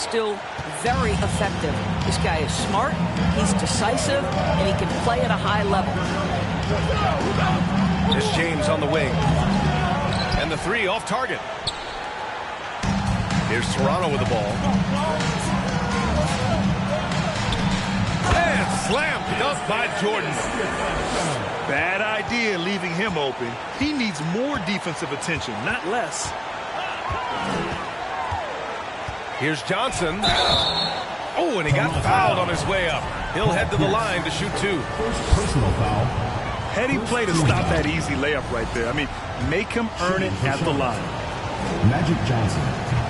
still very effective. This guy is smart, he's decisive, and he can play at a high level. Here's James on the wing. And the three off target. Here's Toronto with the ball. And slam dunk by Jordan. Bad idea leaving him open. He needs more defensive attention, not less. Here's Johnson. Oh, and he got fouled on his way up. He'll head to the line to shoot two. Personal foul. Heading play to stop that easy layup right there. I mean, make him earn it at the line. Magic Johnson.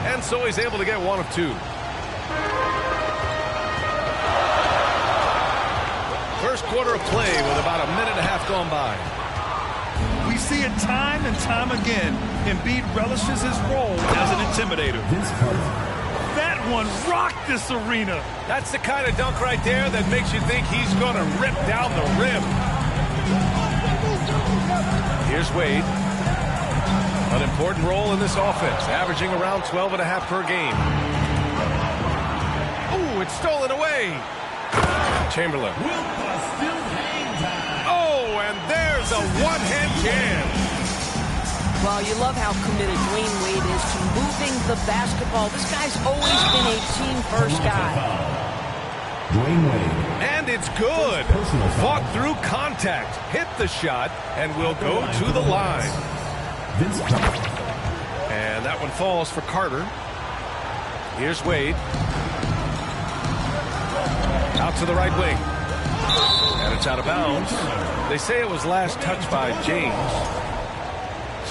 And so he's able to get one of two. First quarter of play with about a minute and a half gone by. We see it time and time again. Embiid relishes his role as an intimidator. That one rocked this arena. That's the kind of dunk right there that makes you think he's going to rip down the rim. Here's Wade. An important role in this offense, averaging around 12.5 per game. Ooh, it's stolen away. Chamberlain. Oh, and there's a one-hand jam. Well, you love how committed Dwayne Wade is to moving the basketball. This guy's always been a team-first guy. Dwayne Wade. And it's good. Fought through contact, hit the shot, and will go to the line. And that one falls for Carter. Here's Wade. Out to the right wing. And it's out of bounds. They say it was last touched by James.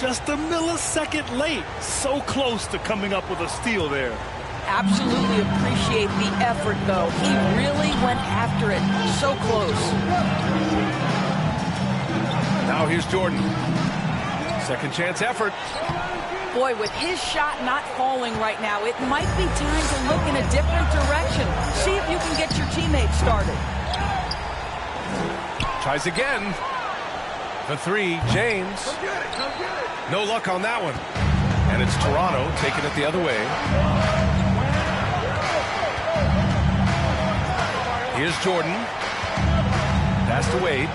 Just a millisecond late. So close to coming up with a steal there. Absolutely appreciate the effort, though. He really went after it. So close. Now here's Jordan. Second chance effort. Boy, with his shot not falling right now, it might be time to look in a different direction. See if you can get your teammates started. Tries again. The three, James. No luck on that one. And it's Toronto taking it the other way. Here's Jordan. Pass to Wade.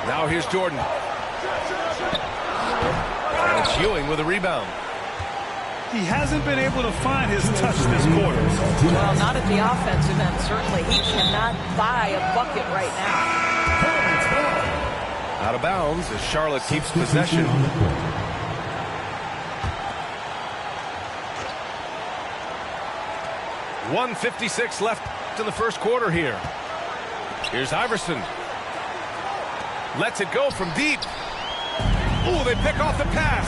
Now here's Jordan. And it's Ewing with a rebound. He hasn't been able to find his touch this quarter. Well, not at the offensive end. Certainly, he cannot buy a bucket right now. Out of bounds as Charlotte keeps possession. 1:56 left in the first quarter here. Here's Iverson. Lets it go from deep. Ooh, they pick off the pass.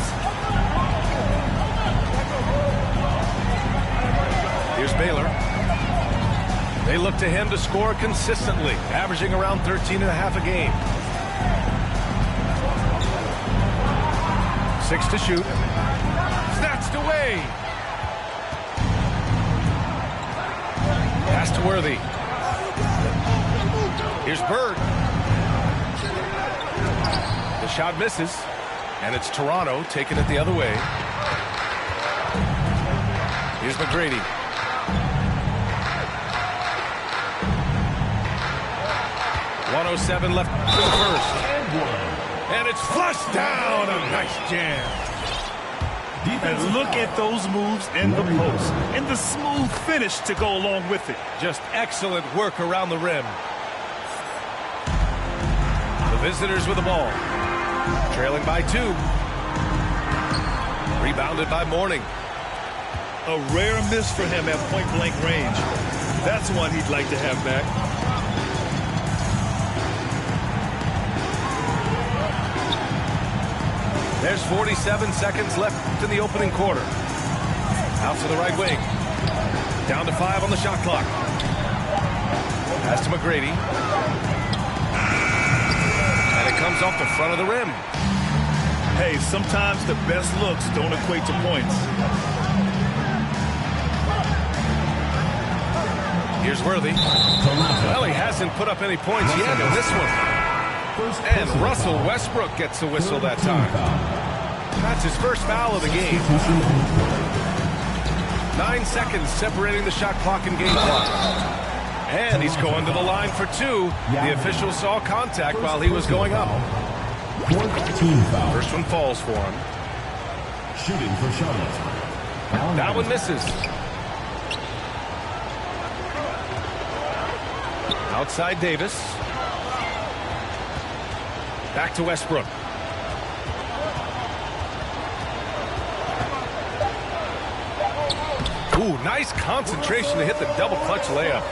Here's Baylor. They look to him to score consistently, averaging around 13.5 a game. 6 to shoot. Snatched away. Pass to Worthy. Here's Bird. The shot misses, and it's Toronto taking it the other way. Here's McGrady. .107 left to the first. And it's flushed down. A nice jam. And look at those moves in the post. And the smooth finish to go along with it. Just excellent work around the rim. The visitors with the ball. Trailing by 2. Rebounded by Mourning. A rare miss for him at point-blank range. That's one he'd like to have back. There's 47 seconds left in the opening quarter. Out to the right wing. Down to 5 on the shot clock. Pass to McGrady. And it comes off the front of the rim. Hey, sometimes the best looks don't equate to points. Here's Worthy. Well, he hasn't put up any points yet in this one. And Russell Westbrook gets the whistle that time. That's his first foul of the game. 9 seconds separating the shot clock and game clock. And he's going to the line for two. The official saw contact while he was going up. Team foul. First one falls for him. Shooting for Charlotte. That one misses. Outside Davis. Back to Westbrook. Ooh, nice concentration to hit the double clutch layup.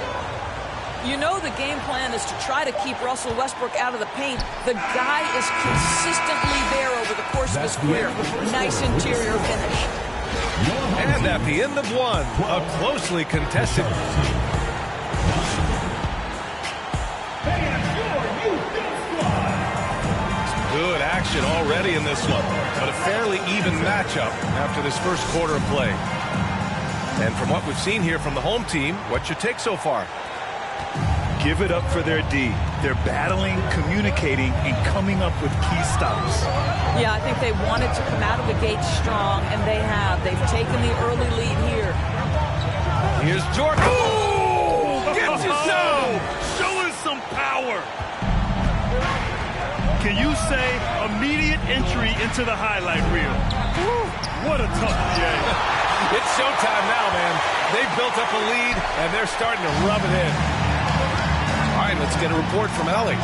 You know the game plan is to try to keep Russell Westbrook out of the paint. The guy is consistently there over the course of his career. Nice interior finish. And at the end of one, a closely contested. Good action already in this one, but a fairly even matchup after this first quarter of play. And from what we've seen here from the home team, what's your take so far? Give it up for their D. They're battling, communicating, and coming up with key stops. Yeah, I think they wanted to come out of the gate strong, and they have. They've taken the early lead here. Here's Jordan. Ooh, gets you some. Show us some power. Can you say immediate entry into the highlight reel? Woo, what a tough game. It's showtime now, man. They've built up a lead, and they're starting to rub it in. All right, let's get a report from Ellie.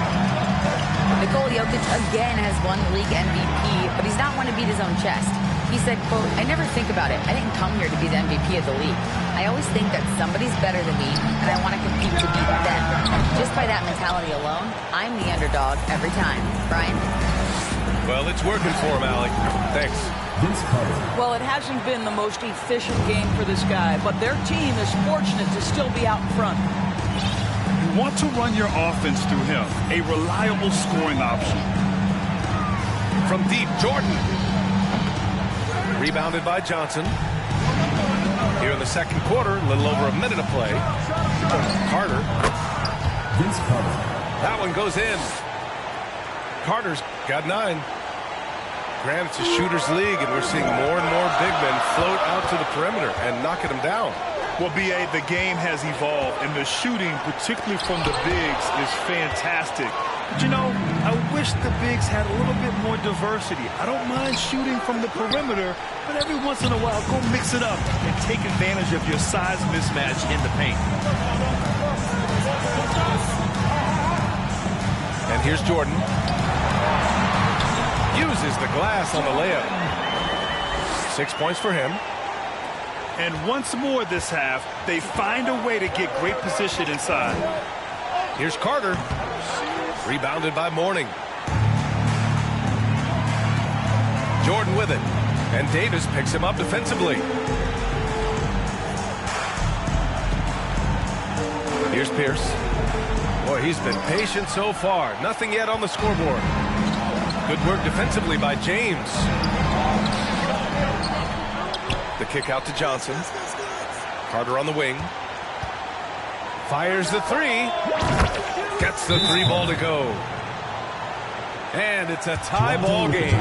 Nikola Jokic again has won the league MVP, but he's not one to beat his own chest. He said, quote, "I never think about it. I didn't come here to be the MVP of the league. I always think that somebody's better than me, and I want to compete to beat them. Just by that mentality alone, I'm the underdog every time." Brian? Well, it's working for him, Allie. Thanks. Well, it hasn't been the most efficient game for this guy, but their team is fortunate to still be out in front. You want to run your offense through him, a reliable scoring option. From deep, Jordan. Rebounded by Johnson. Here in the second quarter, a little over a minute of play. Carter. Vince Carter. That one goes in. Carter's got 9. Granted, it's a shooter's league, and we're seeing more and more big men float out to the perimeter and knocking them down. Well, B.A., the game has evolved, and the shooting, particularly from the bigs, is fantastic. But, you know, I wish the bigs had a little bit more diversity. I don't mind shooting from the perimeter, but every once in a while, go mix it up and take advantage of your size mismatch in the paint. And here's Jordan. Uses the glass on the layup. 6 points for him. And once more this half, they find a way to get great position inside. Here's Carter. Rebounded by Mourning. Jordan with it. And Davis picks him up defensively. Here's Pierce. Boy, he's been patient so far. Nothing yet on the scoreboard. Good work defensively by James. The kick out to Johnson. Carter on the wing. Fires the three. Gets the 3 ball to go. And it's a tie ball game.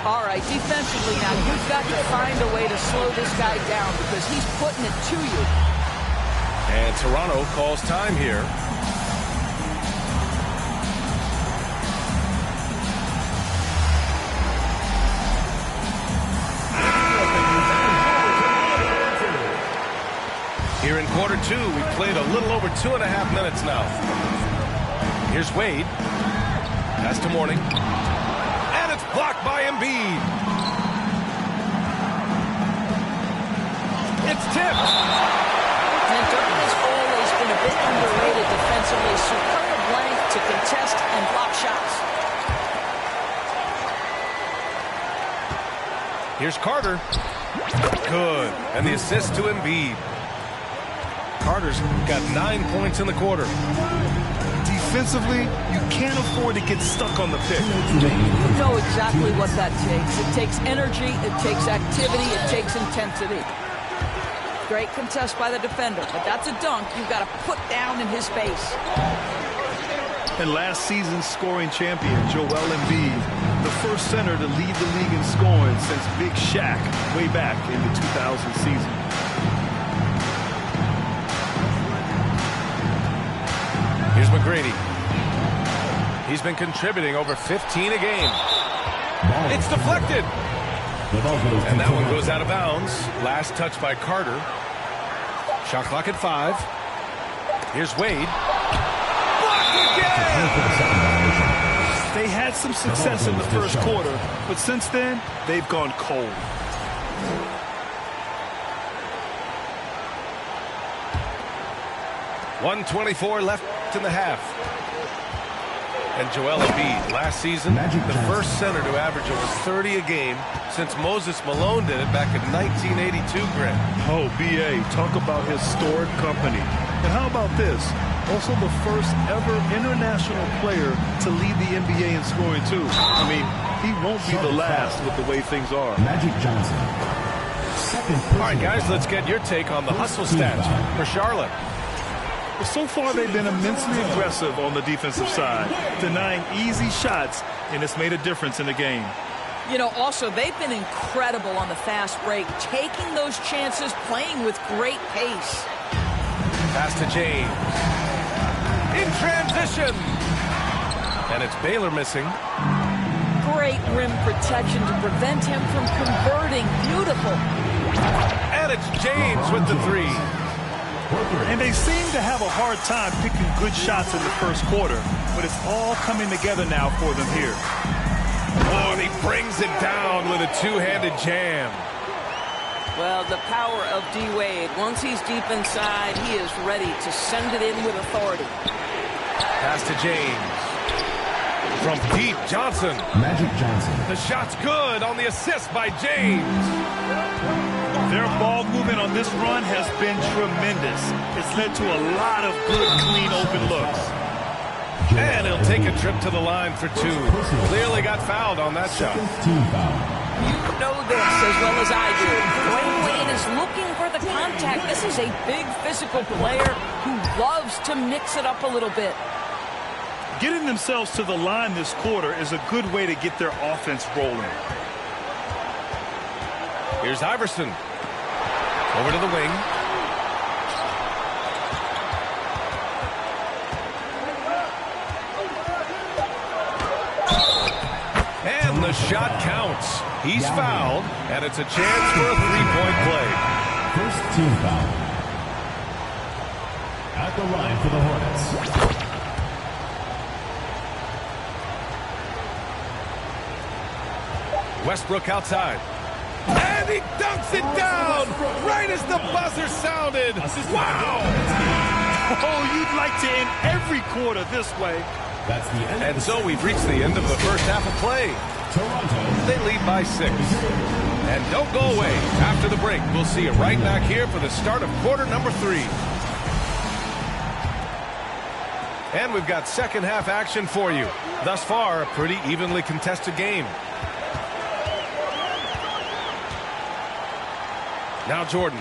All right, defensively now, you've got to find a way to slow this guy down because he's putting it to you. And Toronto calls time here. Here in quarter 2, we've played a little over 2.5 minutes now. Here's Wade. Pass to Mourning. And it's blocked by Embiid. It's tipped. And Durant has always been a bit underrated defensively. Superb length to contest and block shots. Here's Carter. Good. And the assist to Embiid. Carter's got 9 points in the quarter. Defensively, you can't afford to get stuck on the pick. You know exactly what that takes. It takes energy, it takes activity, it takes intensity. Great contest by the defender, but that's a dunk you've got to put down in his face. And last season's scoring champion, Joel Embiid, the first center to lead the league in scoring since Big Shaq way back in the 2000 season. Here's McGrady. He's been contributing over 15 a game. It's deflected. And that one goes out of bounds. Last touch by Carter. Shot clock at 5. Here's Wade. Blocked again! They had some success in the first quarter, but since then, they've gone cold. .124 left in the half. And Joel Embiid, last season, the first center to average over 30 a game since Moses Malone did it back in 1982, Grant. Oh, B.A., talk about historic company. And how about this? Also the first ever international player to lead the NBA in scoring, too. I mean, he won't be the last with the way things are. Magic Johnson. All right, guys, let's get your take on the hustle stats for Charlotte. So far, they've been immensely aggressive on the defensive side, denying easy shots, and it's made a difference in the game. You know, also, they've been incredible on the fast break, taking those chances, playing with great pace. Pass to James. In transition. And it's Baylor missing. Great rim protection to prevent him from converting. Beautiful. And it's James with the 3. And they seem to have a hard time picking good shots in the first quarter, but it's all coming together now for them here. Oh, and he brings it down with a two-handed jam. Well, the power of D-Wade. Once he's deep inside, he is ready to send it in with authority. Pass to James. From deep, Johnson. Magic Johnson. The shot's good on the assist by James. Their ball movement on this run has been tremendous. It's led to a lot of good, clean, open looks. And he'll take a trip to the line for 2. Clearly got fouled on that shot. Team foul. You know this as well as I do. Dwayne Wade is looking for the contact. This is a big physical player who loves to mix it up a little bit. Getting themselves to the line this quarter is a good way to get their offense rolling. Here's Iverson. Over to the wing. And the shot counts. He's fouled, and it's a chance for a three-point play. First team foul. At the line for the Hornets. Westbrook outside. And he dunks it down right as the buzzer sounded. Wow! Oh, you'd like to end every quarter this way. That's the end. And so we've reached the end of the first half of play. Toronto. They lead by 6. And don't go away. After the break, we'll see you right back here for the start of quarter number 3. And we've got second half action for you. Thus far, a pretty evenly contested game. Now Jordan.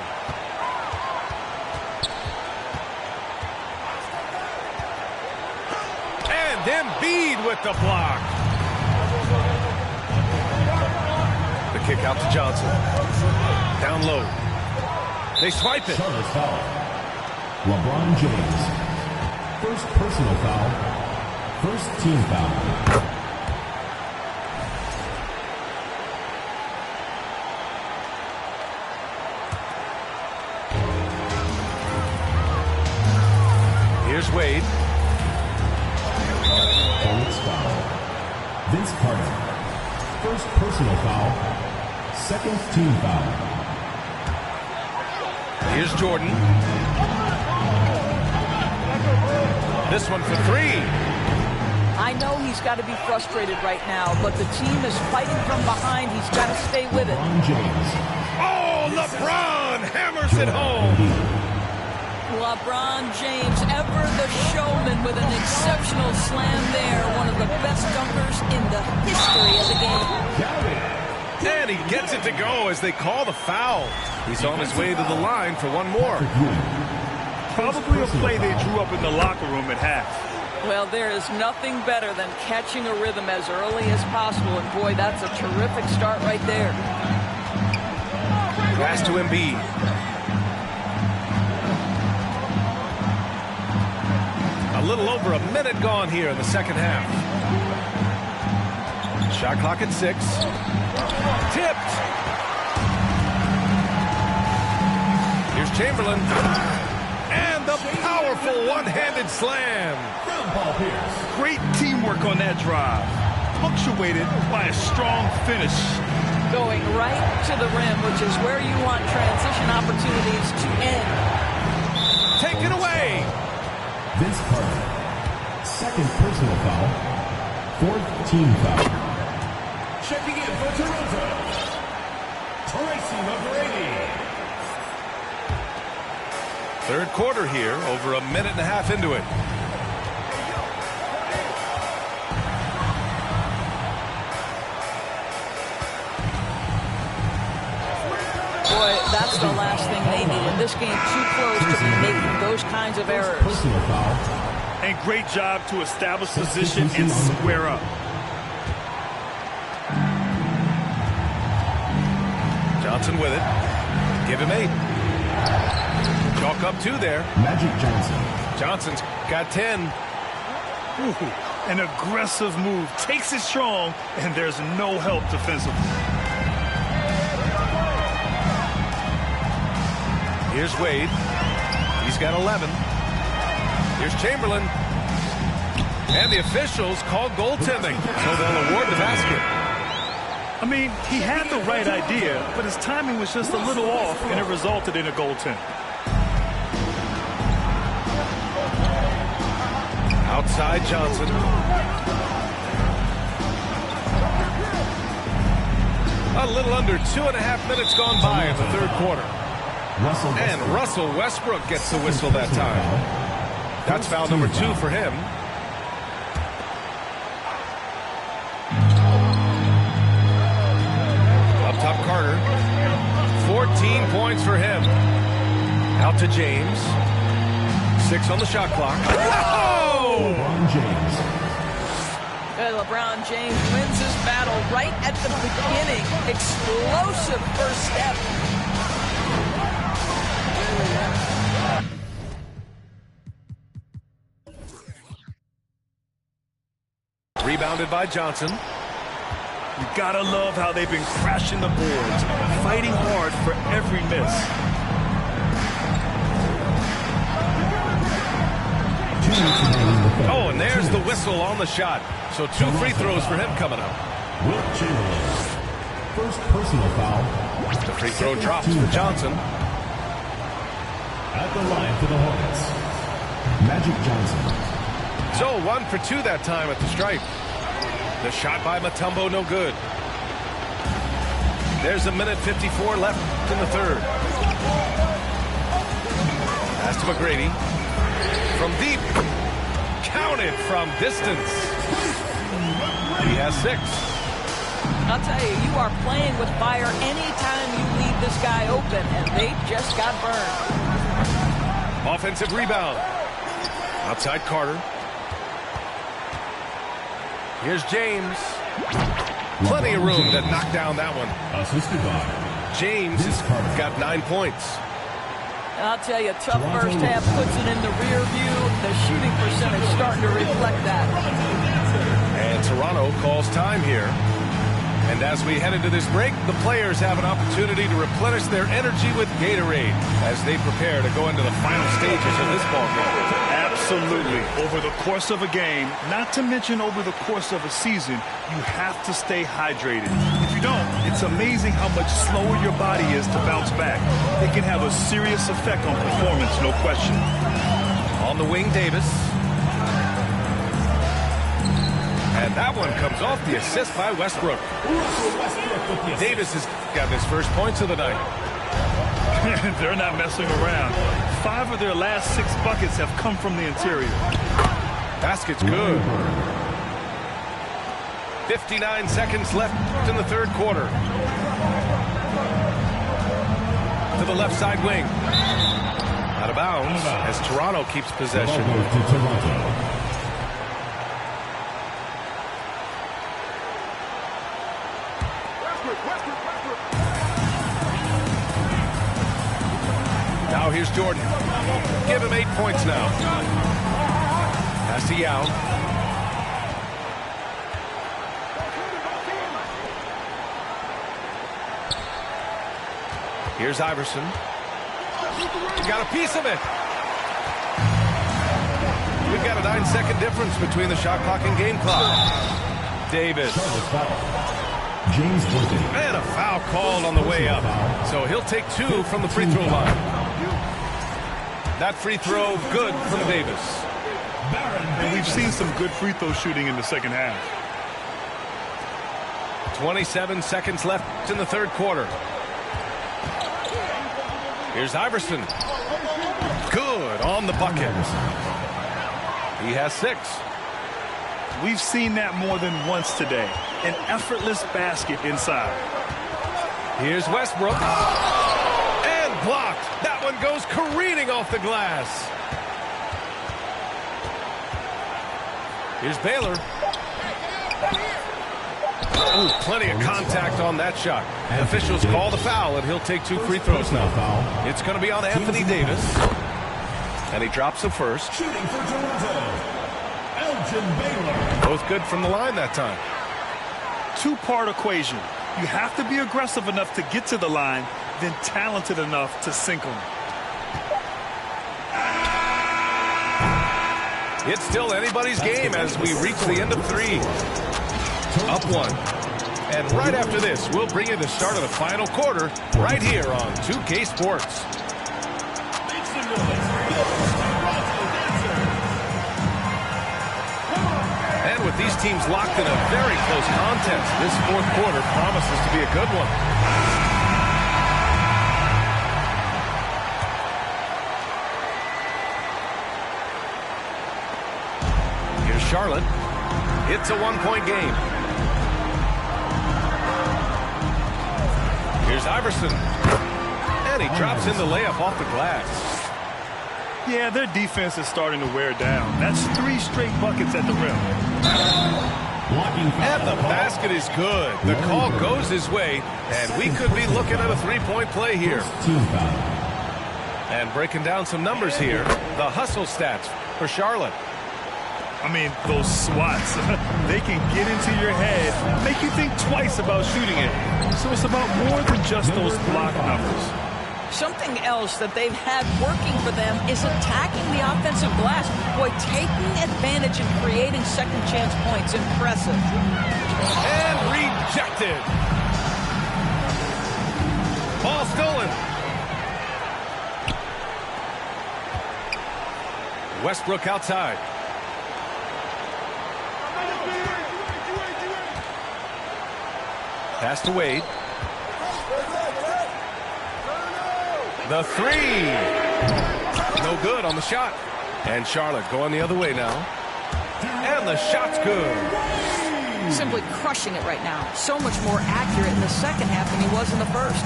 And Embiid with the block. The kick out to Johnson. Down low. They swipe it. Charlotte's foul. LeBron James. First personal foul. First team foul. Here's Wade. Hornets foul. Vince Carter. First personal foul. Second team foul. Here's Jordan. This one for 3. I know he's got to be frustrated right now, but the team is fighting from behind. He's got to stay with it. LeBron James. Oh, LeBron hammers it home. LeBron James, ever the showman with an exceptional slam there. One of the best dunkers in the history of the game. And he gets it to go as they call the foul. He's on his way to the line for one more. Probably a play they drew up in the locker room at half. Well, there is nothing better than catching a rhythm as early as possible, and boy, that's a terrific start right there. Pass to Embiid. A little over a minute gone here in the second half. Shot clock at 6. Tipped. Here's Chamberlain. And the powerful one-handed slam. Great teamwork on that drive. Punctuated by a strong finish. Going right to the rim, which is where you want transition opportunities to end. Take it away. Vince Carter. Second personal foul. Fourth team foul. Checking in for Toronto, Tracy McGrady. Third quarter here, over a minute and a half into it. Boy, that's the last thing they need in this game. Too close to be making those kinds of errors. Personal foul. And great job to establish position and square up. Johnson with it. Give him 8. Chalk up 2 there. Magic Johnson. Johnson's got 10. Ooh, an aggressive move. Takes it strong, and there's no help defensively. Here's Wade. He's got 11. Here's Chamberlain. And the officials called goaltending, so they'll award the basket. I mean, he had the right idea, but his timing was just a little off, and it resulted in a goaltend. Outside Johnson. A little under 2.5 minutes gone by in the third quarter. And Russell Westbrook gets the whistle that time. That's foul number 2 for him. Up top Carter. 14 points for him. Out to James. 6 on the shot clock. Whoa! LeBron James. LeBron James wins his battle right at the beginning. Explosive first step. Rebounded by Johnson. You gotta love how they've been crashing the boards, fighting hard for every miss. Oh, and there's the whistle on the shot. So 2 free throws for him coming up. Wilt Chamberlain. First personal foul. The free throw drops for Johnson. At the line for the Hornets, Magic Johnson. So 1 for 2 that time at the stripe. The shot by Mutombo, no good. There's a minute 54 left in the third. Pass to McGrady. From deep. Counted from distance. He has 6. I'll tell you, you are playing with fire anytime you leave this guy open, and they just got burned. Offensive rebound. Outside Carter. Here's James. Plenty of room to knock down that one. Assisted by James has got 9 points. And I'll tell you, tough first half puts it in the rear view. The shooting percentage starting to reflect that. And Toronto calls time here. And as we head into this break, the players have an opportunity to replenish their energy with Gatorade as they prepare to go into the final stages of this ballgame. Absolutely. Over the course of a game, not to mention over the course of a season, you have to stay hydrated. If you don't, it's amazing how much slower your body is to bounce back. It can have a serious effect on performance, no question. On the wing, Davis. And that one comes off the assist by Westbrook. Davis has got his first points of the night. They're not messing around. 5 of their last 6 buckets have come from the interior. Basket's good. 59 seconds left in the third quarter. To the left side wing. Out of bounds as Toronto keeps possession. Now here's Jordan. Give him 8 points now. Pass to Yao. Here's Iverson. He got a piece of it. We've got a 9-second difference between the shot clock and game clock. Davis. James Worthy. And a foul called on the way up. So he'll take 2 from the free throw line. That free throw good from Davis. And we've seen some good free throw shooting in the second half. 27 seconds left in the third quarter. Here's Iverson. Good on the bucket. He has 6. We've seen that more than once today. An effortless basket inside. Here's Westbrook. And blocked. That one goes careening off the glass. Here's Baylor. Oh, plenty of contact on that shot. The officials call the foul, and he'll take 2 free throws now. It's going to be on Anthony Davis. And he drops the first. Shooting for Toronto, Elgin Baylor. Both good from the line that time. 2-part equation. You have to be aggressive enough to get to the line, then talented enough to sink them. It's still anybody's game as we reach the end of 3. Up 1. And right after this, we'll bring you the start of the final quarter right here on 2K Sports. And with these teams locked in a very close contest, this fourth quarter promises to be a good one. Here's Charlotte. It's a 1-point game. Here's Iverson. And he drops in the layup off the glass. Yeah, their defense is starting to wear down. That's 3 straight buckets at the rim. And the basket is good. The call goes his way, and we could be looking at a 3-point play here. And breaking down some numbers here, the hustle stats for Charlotte. I mean, those swats, they can get into your head, make you think twice about shooting it. So it's about more than just those block numbers. Something else that they've had working for them is attacking the offensive glass. Boy, taking advantage and creating second chance points. Impressive. And rejected. Ball stolen. Westbrook outside. Pass to Wade. The 3. No good on the shot. And Charlotte going the other way now. And the shot's good. Simply crushing it right now. So much more accurate in the second half than he was in the first.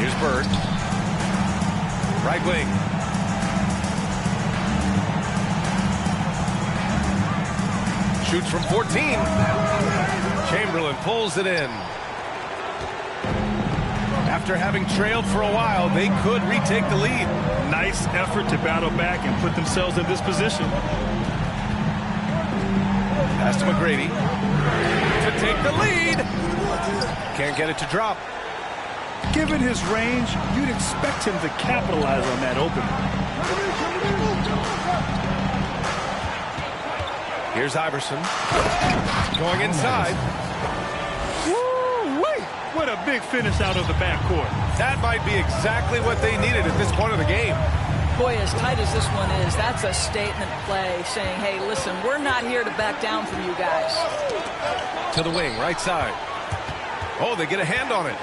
Here's Bird. Right wing. Shoots from 14. Chamberlain pulls it in. After having trailed for a while, they could retake the lead. Nice effort to battle back and put themselves in this position. Pass to McGrady to take the lead. Can't get it to drop. Given his range, you'd expect him to capitalize on that opening. Here's Iverson. Going inside. Woo-wee! What a big finish out of the backcourt. That might be exactly what they needed at this point of the game. Boy, as tight as this one is, that's a statement play saying, hey, listen, we're not here to back down from you guys. To the wing, right side. Oh, they get a hand on it.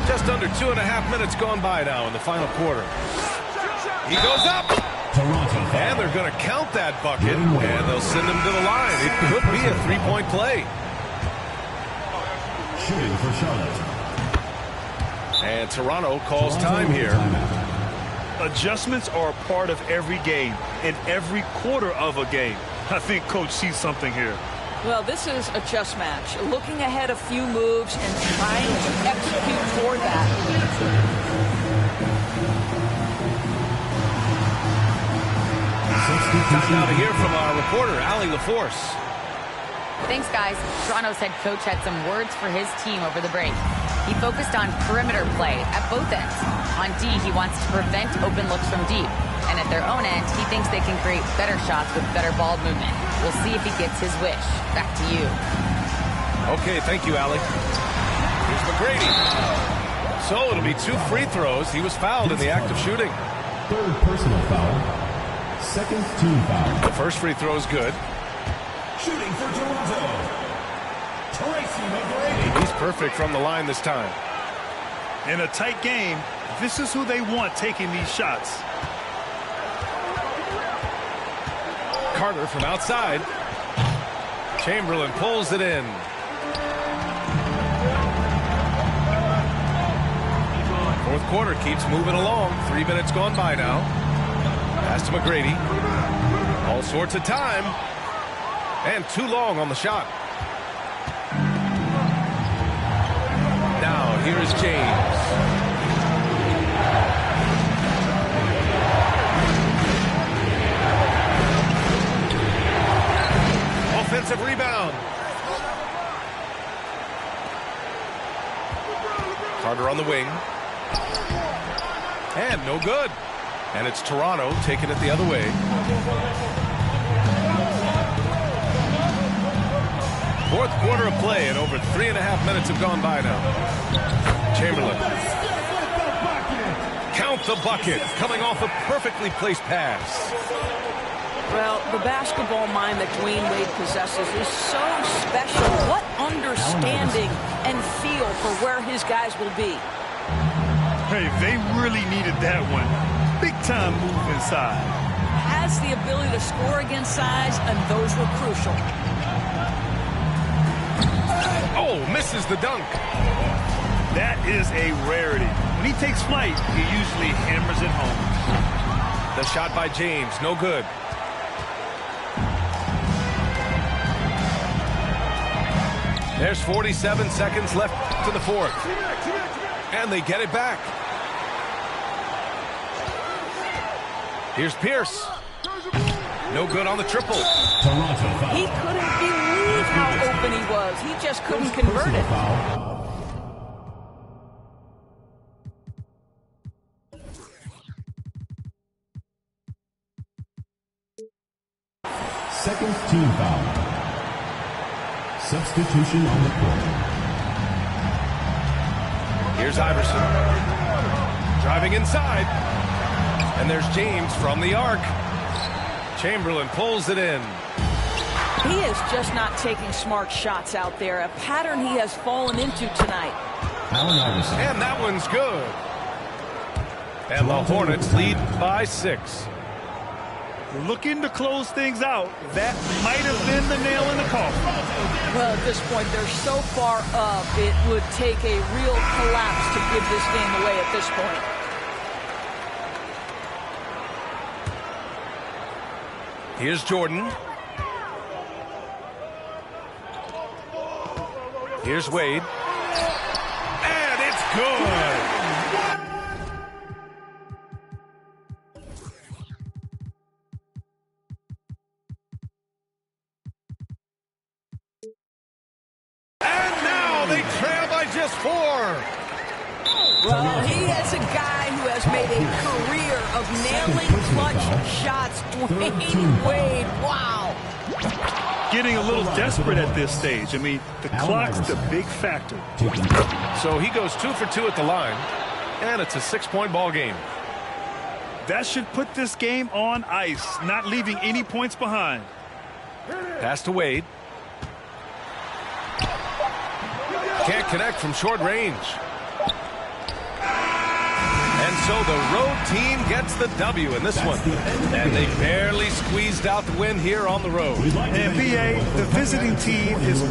Just under 2.5 minutes gone by now in the final quarter. He goes up. Toronto. And they're going to count that bucket, and they'll send him to the line. It could be a 3-point play. Shooting for Charlotte. And Toronto calls time here. Adjustments are a part of every game, in every quarter of a game. I think Coach sees something here. Well, this is a chess match. Looking ahead a few moves and trying to execute toward that. Time now to hear from our reporter, Allie LaForce. Thanks, guys. Toronto's head coach had some words for his team over the break. He focused on perimeter play at both ends. On D, he wants to prevent open looks from deep. And at their own end, he thinks they can create better shots with better ball movement. We'll see if he gets his wish. Back to you. Okay, thank you, Allie. Here's McGrady. So it'll be 2 free throws. He was fouled in the act of shooting. Third personal foul. Second team foul. The first free throw is good. Shooting for Toronto. Tracy McGrady. He's perfect from the line this time. In a tight game, this is who they want taking these shots. Carter from outside. Chamberlain pulls it in. Fourth quarter keeps moving along. 3 minutes gone by now. Pass to McGrady. All sorts of time. And too long on the shot. Now here is James. Offensive rebound. Carter on the wing. And no good. And it's Toronto taking it the other way. Fourth quarter of play, and over 3.5 minutes have gone by now. Chamberlain. Count the bucket. Coming off a perfectly placed pass. Well, the basketball mind that Dwayne Wade possesses is so special. What understanding and feel for where his guys will be. Hey, they really needed that one. Big time move inside. Has the ability to score against size, and those were crucial. Oh, misses the dunk. That is a rarity. When he takes flight, he usually hammers it home. The shot by James, no good. There's 47 seconds left to the fourth. And they get it back. Here's Pierce. No good on the triple. He couldn't believe how open he was. He just couldn't convert it. Second team foul. Substitution on the court. Here's Iverson. Driving inside. And there's James from the arc. Chamberlain pulls it in. He is just not taking smart shots out there. A pattern he has fallen into tonight. And that one's good. And the Hornets lead by 6. Looking to close things out. That might have been the nail in the coffin. Well, at this point, they're so far up, it would take a real collapse to give this game away at this point. Here's Jordan. Here's Wade. And it's good. And now they trail by just 4. Well, he is a guy who has made a career of nailing clutch shots. Dwayne Wade, wow. Getting a little desperate at this stage. I mean, the clock's the big factor. So he goes 2 for 2 at the line, and it's a 6-point ball game. That should put this game on ice, not leaving any points behind. Pass to Wade. Can't connect from short range. And so the road team gets the W in this one. And they barely squeezed out the win here on the road. And PA, the visiting team is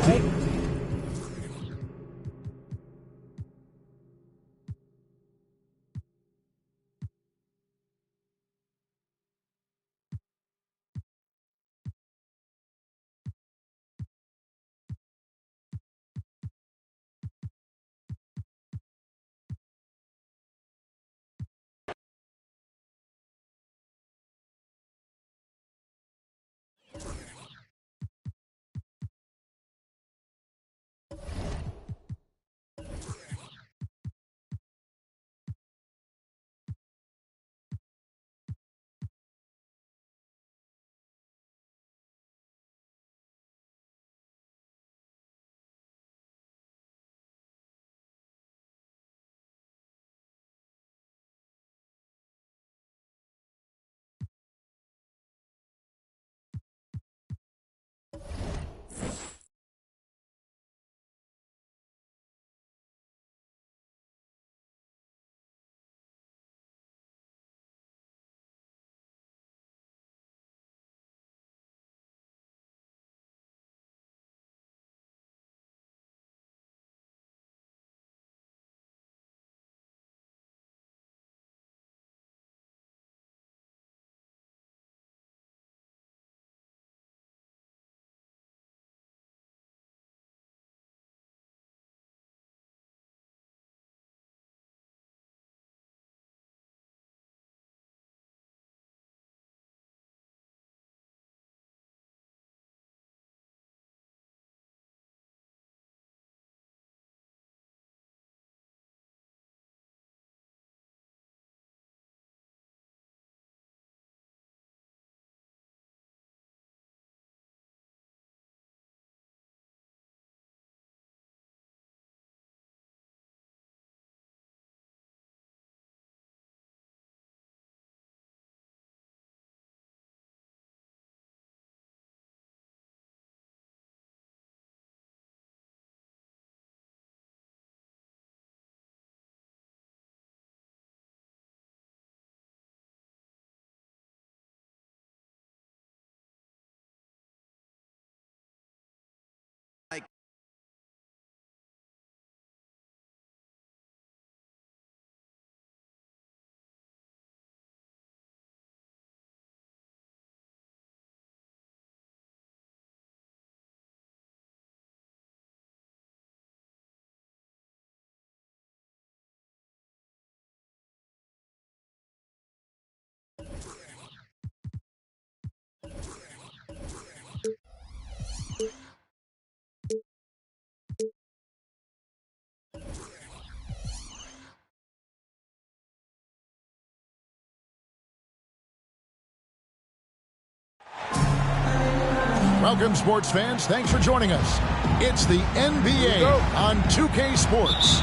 Welcome, sports fans. Thanks for joining us. It's the NBA on 2K Sports.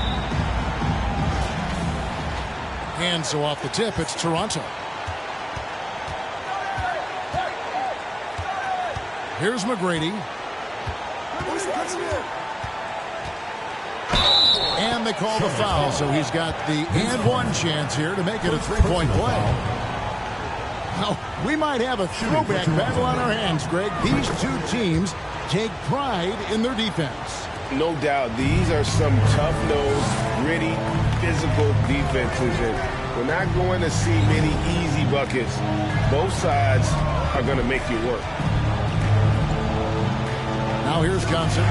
And so off the tip, it's Toronto. Here's McGrady. And they call the foul, so he's got the and-one chance here to make it a three-point play. Now, we might have a throwback battle on our hands, Greg. These two teams take pride in their defense. No doubt, these are some tough-nosed, gritty, physical defenses, and we're not going to see many easy buckets. Both sides are going to make you work. Now here's Johnson.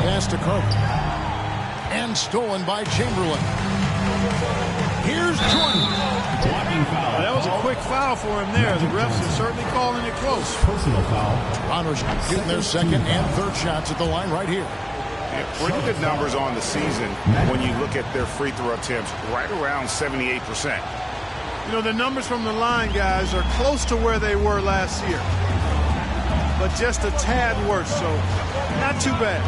Pass to Carter. And stolen by Chamberlain. Here's Jordan. That was a quick foul for him there. The refs are certainly calling it close. Personal foul. Toronto's getting their second and third shots at the line right here. Yeah, pretty good numbers on the season when you look at their free throw attempts, right around 78%. You know, the numbers from the line, guys, are close to where they were last year. But just a tad worse, so not too bad.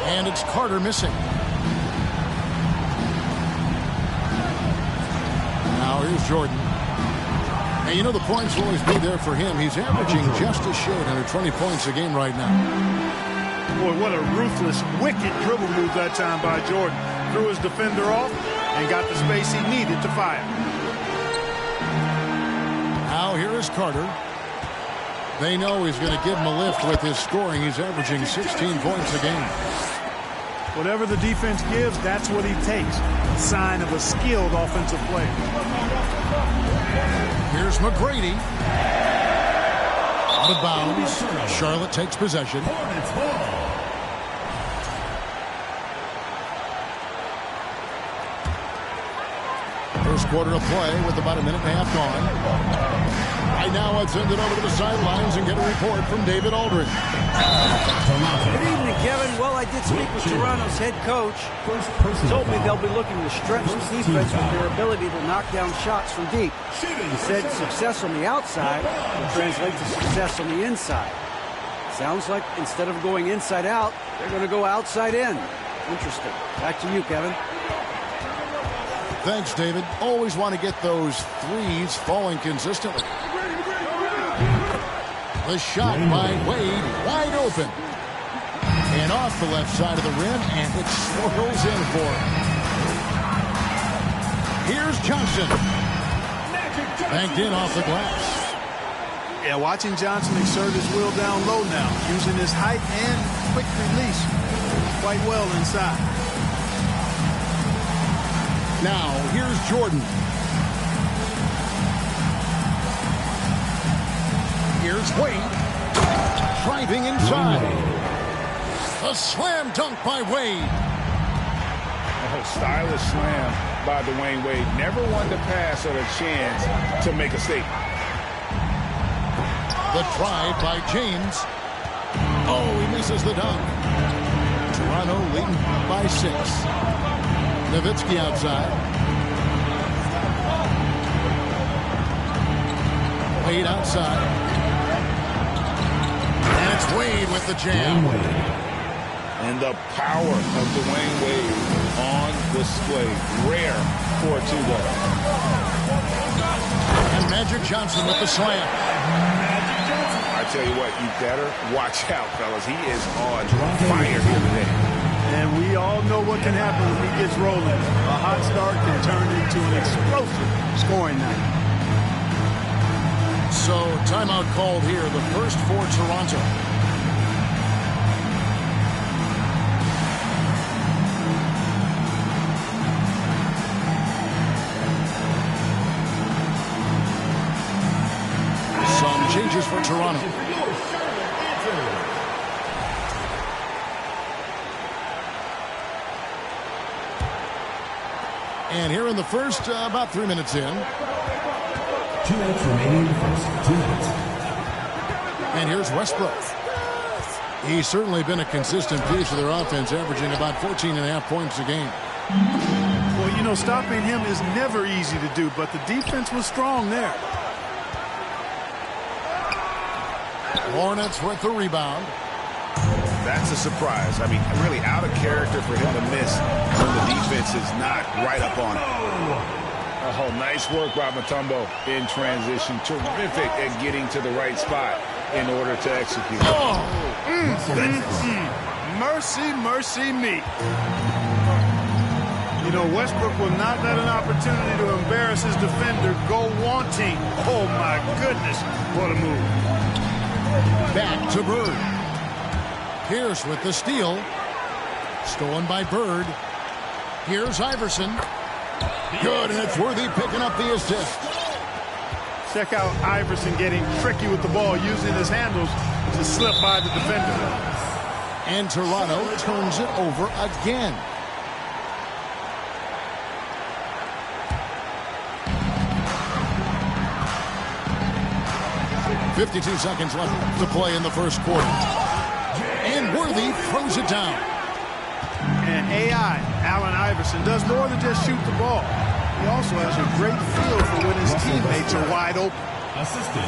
And it's Carter missing. Now here's Jordan. And you know the points will always be there for him. He's averaging just a shade under 20 points a game right now. Boy, what a ruthless, wicked dribble move that time by Jordan. Threw his defender off and got the space he needed to fire. Now here is Carter. They know he's going to give him a lift with his scoring. He's averaging 16 points a game. Whatever the defense gives, that's what he takes. A sign of a skilled offensive player. Here's McGrady. Out of bounds. Charlotte takes possession. First quarter of play with about a minute and a half gone. Right now, let's send it over to the sidelines and get a report from David Aldridge. Good evening, Kevin. Well, I did speak with Toronto's head coach. He told me they'll be looking to stretch the defense with their ability to knock down shots from deep. He said success on the outside will translate to success on the inside. Sounds like instead of going inside out, they're going to go outside in. Interesting. Back to you, Kevin. Thanks, David. Always want to get those threes falling consistently. The shot by Wade, wide open. And off the left side of the rim, and it swirls in for him. Here's Johnson. Banked in off the glass. Yeah, watching Johnson exert his will down low now, using his height and quick release quite well inside. Now, here's Jordan. Here's Wade. Driving inside. A slam dunk by Wade. Oh, stylish slam by Dwayne Wade. Never wanted to pass at a chance to make a statement. The drive by James. Oh, he misses the dunk. Toronto leading by 6. Nowitzki outside. Wade outside. And it's Wade with the jam. And the power of Dwayne Wade on display. Rare for a two-guard. And Magic Johnson with the slam. I tell you what, you better watch out, fellas. He is on fire here today. And we all know what can happen when he gets rolling. A hot start can turn into an explosive scoring night. So, timeout called here, the first for Toronto. Some changes for Toronto. And here in the first, about 3 minutes in. 2 minutes remaining in the first. 2 minutes. And here's Westbrook. He's certainly been a consistent piece of their offense, averaging about 14.5 points a game. Well, you know, stopping him is never easy to do, but the defense was strong there. Hornets with the rebound. That's a surprise. I mean, really out of character for him to miss when the defense is not right up on it. Oh, nice work by Mutombo in transition. Terrific at getting to the right spot in order to execute. Mercy, mercy me. You know, Westbrook will not let an opportunity to embarrass his defender go wanting. Oh, my goodness. What a move. Back to Bird. Pierce with the steal. Stolen by Bird. Here's Iverson. Good, and it's Worthy picking up the assist. Check out Iverson getting tricky with the ball, using his handles to slip by the defender. And Toronto turns it over again. .52 seconds left to play in the first quarter. And Worthy throws it down. And AI, Allen Iverson, does more than just shoot the ball. He also has a great feel for when his teammates are wide open. Assisted.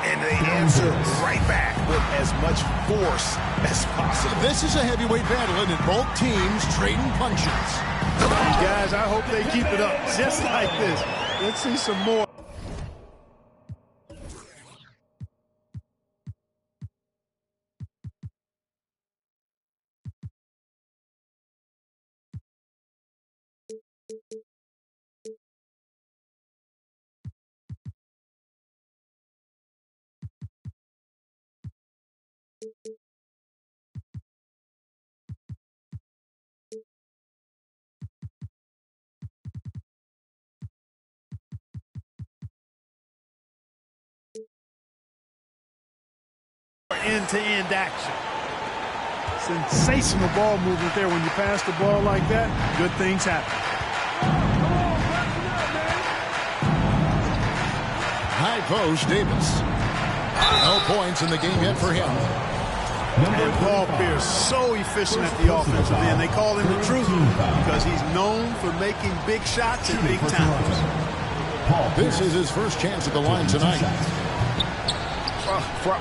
And they answer right back with as much force as possible. This is a heavyweight battle, and both teams trading punches. Guys, I hope they keep it up just like this. Let's see some more. End-to-end action. Sensational ball movement there. When you pass the ball like that, good things happen. High post, Davis. No points in the game yet for him. And Paul Pierce, so efficient at the offensive end. They call him the truth because he's known for making big shots at big times. This is his first chance at the line tonight.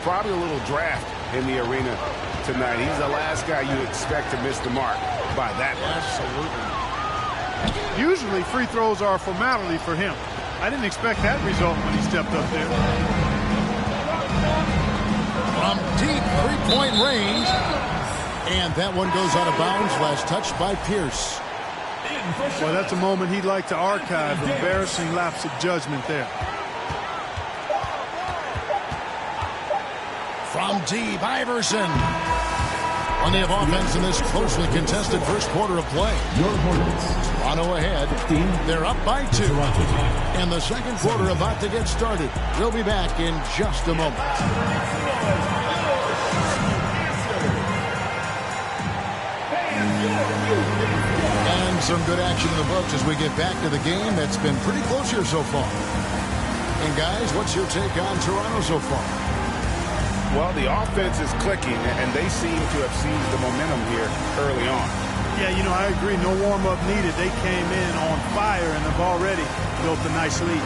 Probably a little draft in the arena tonight. He's the last guy you expect to miss the mark by that much. Absolutely. Usually free throws are a formality for him. I didn't expect that result when he stepped up there. From deep three-point range. And that one goes out of bounds. Last touched by Pierce. Well, that's a moment he'd like to archive. Embarrassing lapse of judgment there. From deep, Iverson. Plenty of offense in this closely contested first quarter of play. Toronto ahead. They're up by 2. And the second quarter about to get started. We'll be back in just a moment. And some good action in the books as we get back to the game that's been pretty close here so far. And guys, what's your take on Toronto so far? Well, the offense is clicking, and they seem to have seized the momentum here early on. Yeah, you know, I agree. No warm-up needed. They came in on fire and have already built a nice lead.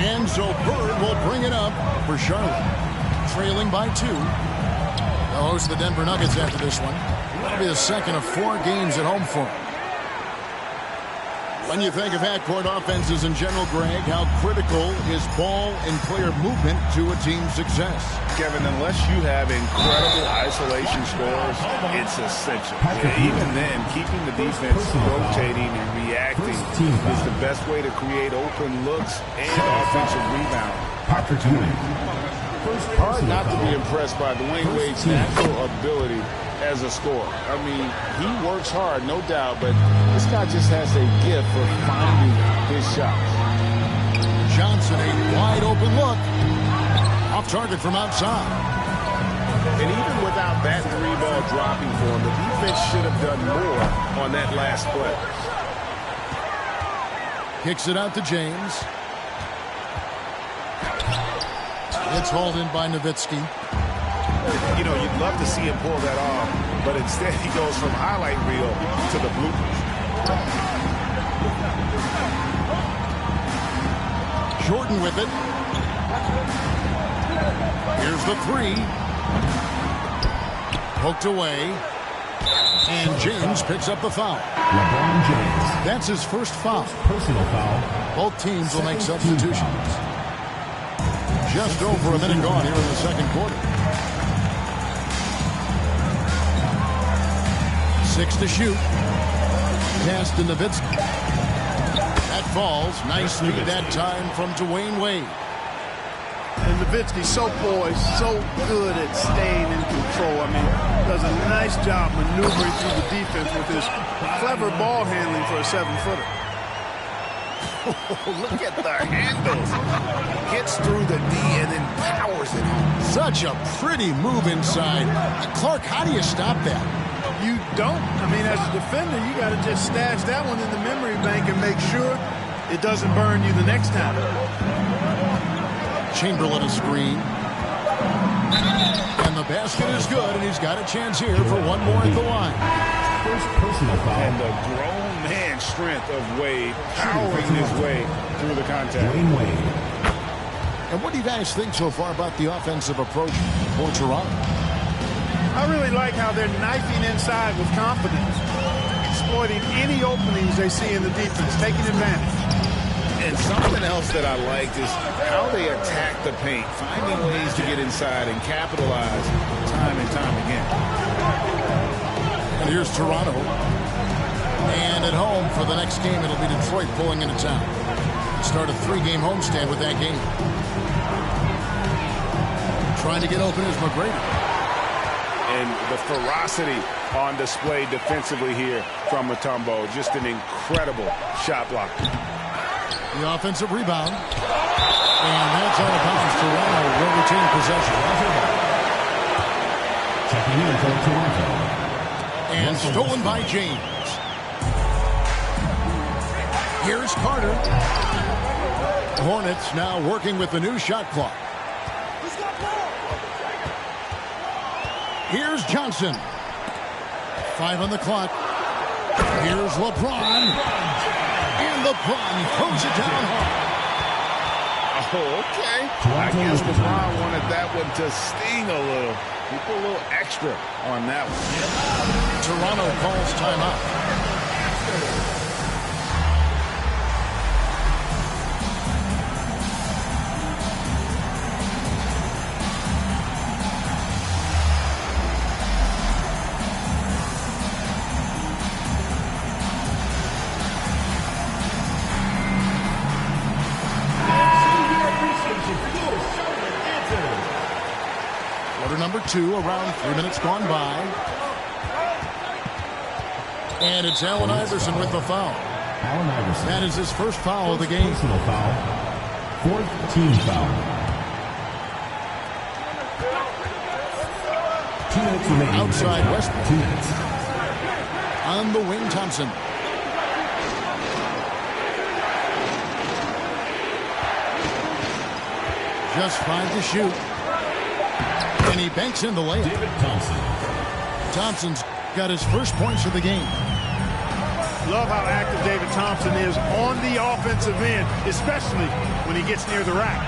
And so Bird will bring it up for Charlotte. Trailing by 2. They'll host the Denver Nuggets after this one. That'll be the second of 4 games at home for them. When you think of half-court offenses in general, Greg, how critical is ball and player movement to a team's success? Kevin, unless you have incredible isolation scores, it's essential. Even then, keeping the defense rotating and reacting is the best way to create open looks and offensive rebound opportunities. Hard not to be impressed by Dwayne Wade's natural ability as a scorer. I mean, he works hard, no doubt, but this guy just has a gift for finding his shots. Johnson, a wide open look. Off target from outside. And even without that 3-ball dropping for him, the defense should have done more on that last play. Kicks it out to James. It's hauled in by Nowitzki. You know, you'd love to see him pull that off, but instead he goes from highlight reel to the bloopers. Jordan with it. Here's the three. Poked away. And James picks up the foul. LeBron James. That's his first foul. Personal foul. Both teams will make substitutions. Just over a minute gone here in the second quarter. 6 to shoot. Pass to Nowitzki. That falls. Nice lead that time from Dwayne Wade. And Nowitzki so poised, so good at staying in control. I mean, does a nice job maneuvering through the defense with his clever ball handling for a 7-footer. Look at the handles. Gets through the D and then powers it home. Such a pretty move inside. Clark, how do you stop that? You don't. I mean, as a defender, you got to just stash that one in the memory bank and make sure it doesn't burn you the next time. Chamberlain a screen. And the basket is good, and he's got a chance here for one more at the line. First personal foul. And the grown man strength of Wade powering his way through the contact. Dwayne Wade. And what do you guys think so far about the offensive approach for Toronto? I really like how they're knifing inside with confidence, exploiting any openings they see in the defense, taking advantage. And something else that I liked is how they attack the paint, finding ways to get inside and capitalize time and time again. And here's Toronto. And at home for the next game, it'll be Detroit pulling into town. Start a 3-game homestand with that game. Trying to get open is McGrady. And the ferocity on display defensively here from Mutombo. Just an incredible shot block. The offensive rebound. And that's out of bounds. Toronto will retain possession. Checking in for Toronto. And stolen by James. Here's Carter. Hornets now working with the new shot clock. Here's Johnson. 5 on the clock. Here's LeBron. And LeBron throws it down hard. Oh, okay. I guess LeBron wanted that one to sting a little. He put a little extra on that one. Toronto calls timeout. Number 2, around 3 minutes gone by. And it's Allen Iverson with the foul. Allen Iverson. That is his first foul of the game. Personal foul. 4th team foul. 2 minutes remaining. Outside Westbrook. 2 minutes. On the wing, Thompson. Just 5 to shoot. And he banks in the layup. David Thompson. Thompson's got his first points of the game. Love how active David Thompson is on the offensive end, especially when he gets near the rack.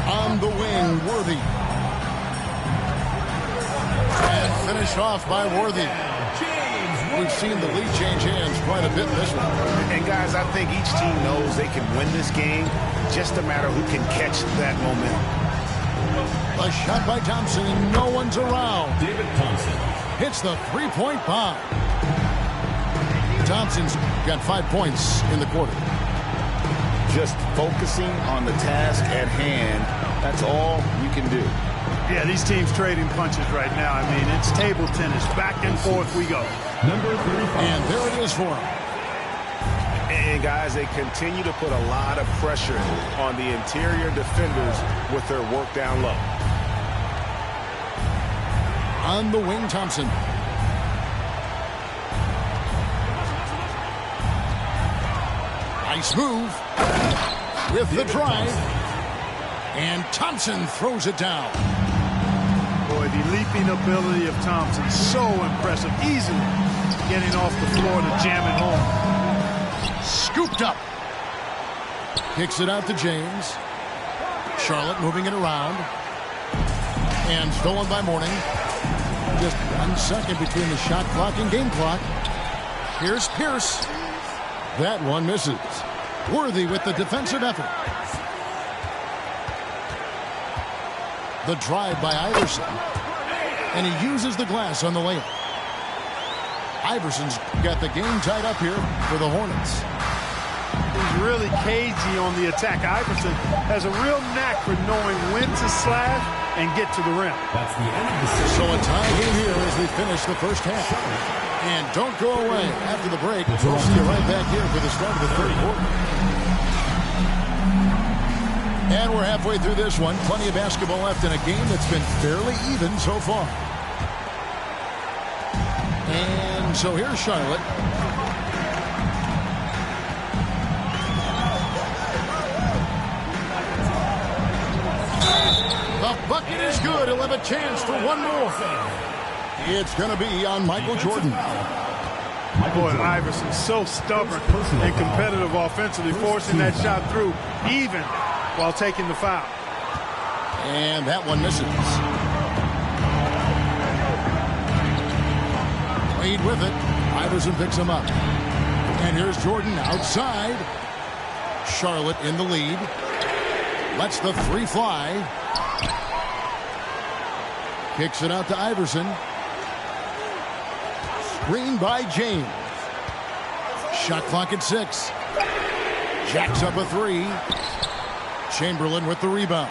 On the wing, Worthy. And finished off by Worthy. We've seen the lead change hands quite a bit in this one. And guys, I think each team knows they can win this game. Just a matter who can catch that momentum. A shot by Thompson, and no one's around. David Thompson hits the 3-point bomb. Thompson's got 5 points in the quarter. Just focusing on the task at hand. That's all you can do. Yeah, these teams trading punches right now. I mean, it's table tennis. Back and forth we go. Number 35. And there it is for him. And guys, they continue to put a lot of pressure on the interior defenders with their work down low. On the wing, Thompson. Nice move with the drive. And Thompson throws it down. Boy, the leaping ability of Thompson, so impressive. Easily getting coming off the floor to jam it home. Scooped up. Kicks it out to James. Charlotte moving it around. And stolen by Mourning. Just 1 second between the shot clock and game clock. Here's Pierce. That one misses. Worthy with the defensive effort. The drive by Iverson. And he uses the glass on the layup. Iverson's got the game tied up here for the Hornets. He's really cagey on the attack. Iverson has a real knack for knowing when to slash and get to the rim. That's the end of the session. So a tie game here as we finish the first half. And don't go away. After the break, we'll see you right back here for the start of the third quarter. And we're halfway through this one. Plenty of basketball left in a game that's been fairly even so far. And so here's Charlotte. The bucket is good. He'll have a chance for one more. It's going to be on Michael Jordan. Boy, Iverson's so stubborn and competitive offensively, forcing that shot through even while taking the foul. And that one misses. Wade with it. Iverson picks him up. And here's Jordan outside. Charlotte in the lead. Lets the three fly. Kicks it out to Iverson. Screen by James. Shot clock at 6. Jacks up a 3. Chamberlain with the rebound.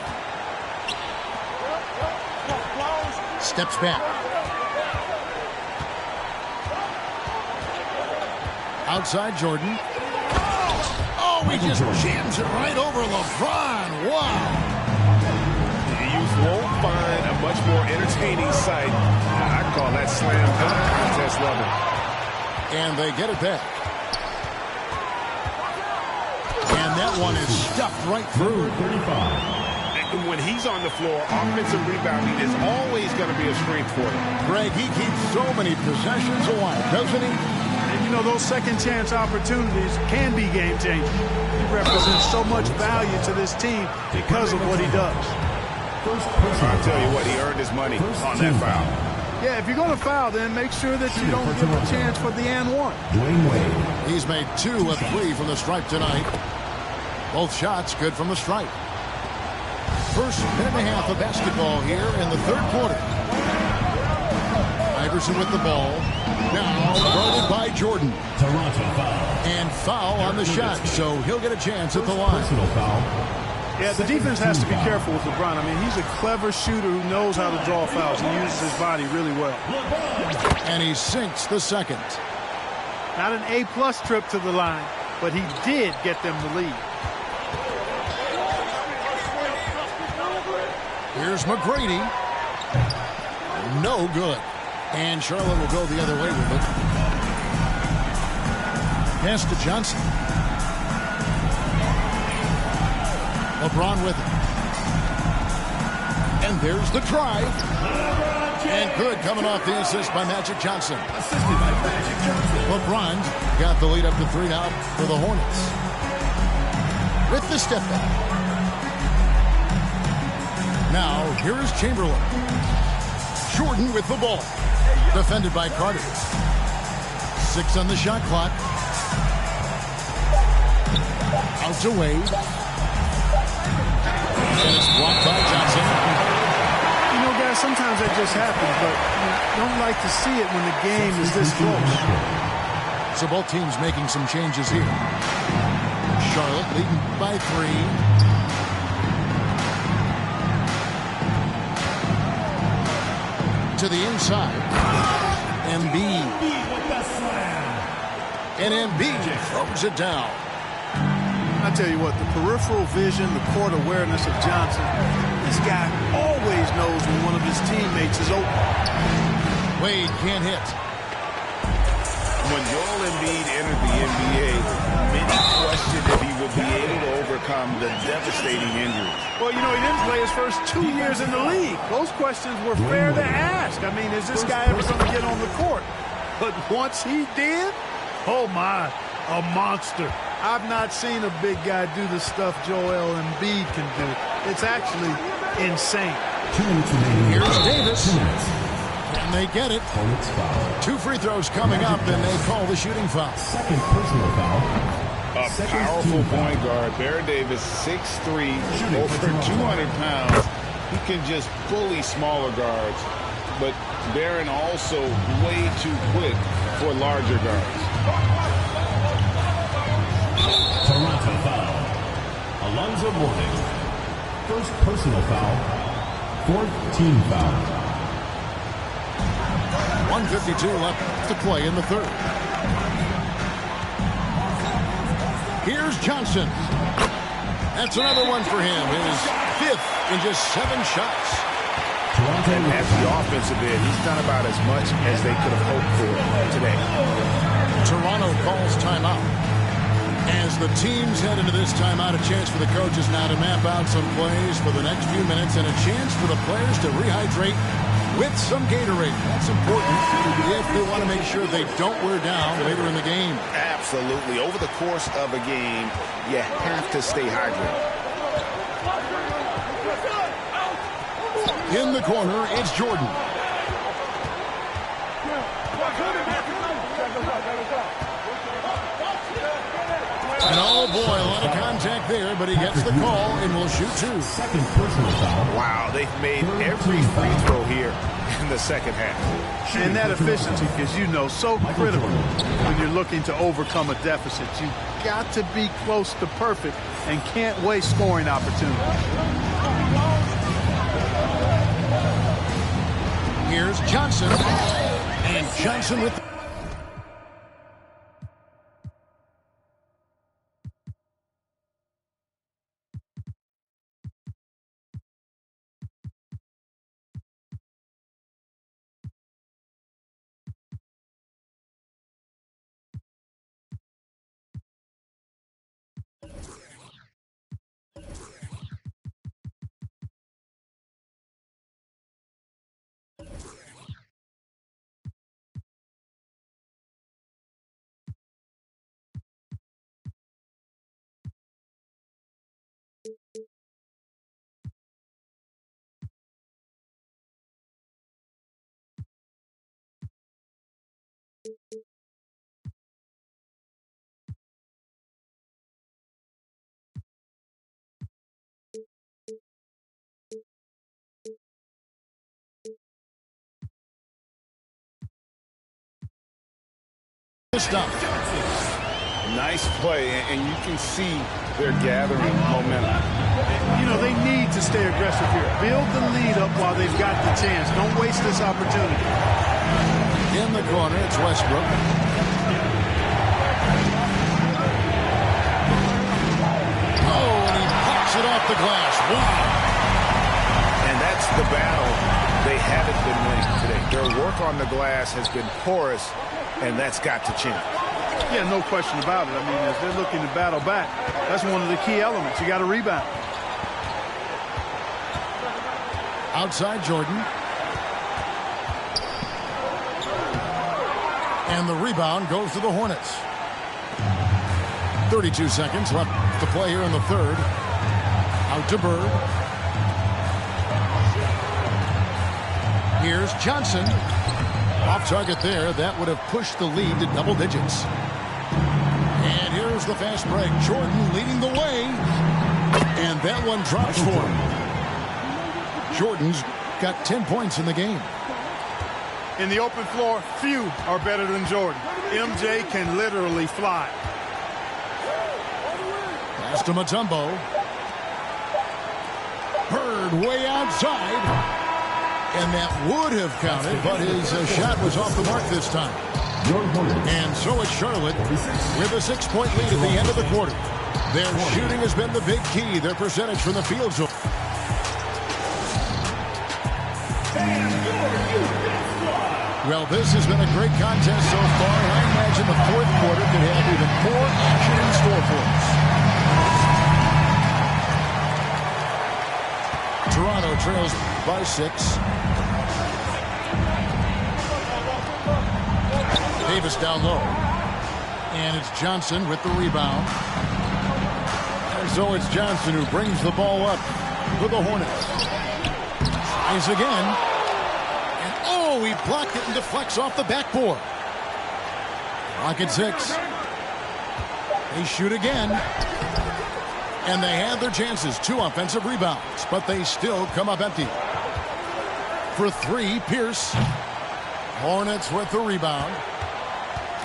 Steps back. Outside Jordan. Oh, he just jams it right over LeBron. Wow. You won't find a much more entertaining sight. I call that slam dunk contest level. And they get it back. And that one is stuffed right through. 35. And when he's on the floor, offensive rebounding is always going to be a strength for him. Greg, he keeps so many possessions alive, doesn't he? And you know, those second chance opportunities can be game changing. He represents so much value to this team because of what he does. I'll tell you what, he earned his money on that foul. Yeah, if you're going to foul, then make sure that you don't give a chance for the and one. Dwayne Wade. He's made 2 of 3 from the stripe tonight. Both shots good from the stripe. First minute and a half of basketball here in the third quarter. Iverson with the ball. Now guarded by Jordan. Toronto foul. And foul on the shot, so he'll get a chance at the line. Personal foul. Yeah, the defense has to be careful with LeBron. I mean, he's a clever shooter who knows how to draw fouls. He uses his body really well. And he sinks the second. Not an A-plus trip to the line, but he did get them the lead. Here's McGrady. No good. And Charlotte will go the other way with it. Pass to Johnson. LeBron with it. And there's the drive. And good coming off the assist by Magic Johnson. Assisted by Magic Johnson. LeBron got the lead up to 3 now for the Hornets. With the step back. Now, here is Chamberlain. Jordan with the ball. Defended by Carter. 6 on the shot clock. Out to Wade. And it's blocked by Johnson. You know, guys, sometimes that just happens, but you don't like to see it when the game is this close. So both teams making some changes here. Charlotte leading by 3. To the inside. Embiid. And Embiid throws it down. I tell you what, the peripheral vision, the court awareness of Johnson, this guy always knows when one of his teammates is open. Wade can't hit. When Joel Embiid entered the NBA, many questioned if he would be able to overcome the devastating injury. Well, you know, he didn't play his first 2 years in the league. Those questions were fair to ask. I mean, is this guy ever going to get on the court? But once he did, oh my, a monster. I've not seen a big guy do the stuff Joel Embiid can do. It's actually insane. 2 minutes remaining. Here's Davis. 2 minutes. And they get it. Opponent's foul. 2 free throws coming up, and they call the shooting foul. Second personal foul. A powerful point guard. Bear Davis, 6'3", over 200 pounds. He can just bully smaller guards. But Barron also way too quick for larger guards. Toronto foul. Alonzo Mourning. First personal foul. 4th team foul. 1:52 left to play in the third. Here's Johnson. That's another one for him. His 5th in just 7 shots. And as the offensive end, he's done about as much as they could have hoped for today. Toronto calls timeout. As the teams head into this timeout, a chance for the coaches now to map out some plays for the next few minutes and a chance for the players to rehydrate with some Gatorade. That's important if they want to make sure they don't wear down later in the game. Absolutely. Over the course of a game, you have to stay hydrated. In the corner, it's Jordan. And oh boy, a lot of contact there, but he gets the call and will shoot 2. Second personal foul. Wow, they've made every free throw here in the second half. And that efficiency is, so critical when you're looking to overcome a deficit. You've got to be close to perfect and can't waste scoring opportunities. Here's Johnson. And Johnson with... Stop. Nice play, and you can see they're gathering momentum. They need to stay aggressive here. Build the lead up while they've got the chance. Don't waste this opportunity. In the corner, it's Westbrook. Oh, and he pops it off the glass. Wow. And that's the battle they haven't been winning today. Their work on the glass has been porous, and that's got to change. Yeah, no question about it. I mean, as they're looking to battle back, that's one of the key elements. You got to rebound. Outside Jordan. And the rebound goes to the Hornets. 32 seconds left to play here in the third. Out to Bird. Here's Johnson. Off target there. That would have pushed the lead to double digits. And here's the fast break. Jordan leading the way. And that one drops for him. Jordan's got 10 points in the game. In the open floor, few are better than Jordan. MJ can literally fly. Pass to Mutombo. Bird way outside. And that would have counted, but his shot was off the mark this time. And so it's Charlotte with a 6-point lead at the end of the quarter. Their shooting has been the big key. Their percentage from the field zone. Well, this has been a great contest so far, and I imagine the fourth quarter could have even more action in store for us. Toronto trails by 6. Davis down low. And it's Johnson with the rebound. And so it's Johnson who brings the ball up for the Hornets. Tries again. And oh, he blocked it and deflects off the backboard. Clock at 6. They shoot again. And they had their chances. 2 offensive rebounds. But they still come up empty. For 3, Pierce. Hornets with the rebound.